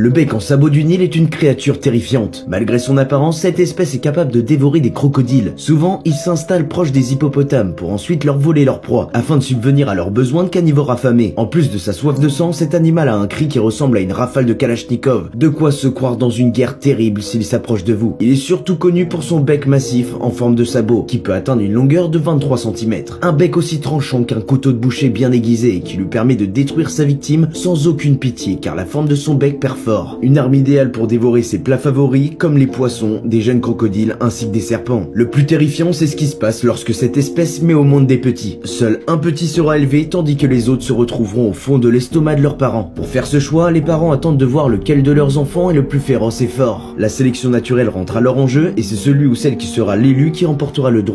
Le bec en sabot du Nil est une créature terrifiante. Malgré son apparence, cette espèce est capable de dévorer des crocodiles. Souvent, il s'installe proche des hippopotames pour ensuite leur voler leur proie, afin de subvenir à leurs besoins de carnivores affamés. En plus de sa soif de sang, cet animal a un cri qui ressemble à une rafale de Kalachnikov. De quoi se croire dans une guerre terrible s'il s'approche de vous. Il est surtout connu pour son bec massif en forme de sabot, qui peut atteindre une longueur de 23 cm. Un bec aussi tranchant qu'un couteau de boucher bien aiguisé et qui lui permet de détruire sa victime sans aucune pitié car la forme de son bec perfore. Une arme idéale pour dévorer ses plats favoris comme les poissons, des jeunes crocodiles ainsi que des serpents. Le plus terrifiant, c'est ce qui se passe lorsque cette espèce met au monde des petits. Seul un petit sera élevé tandis que les autres se retrouveront au fond de l'estomac de leurs parents. Pour faire ce choix, les parents attendent de voir lequel de leurs enfants est le plus féroce et fort. La sélection naturelle rentre alors en jeu et c'est celui ou celle qui sera l'élu qui remportera le droit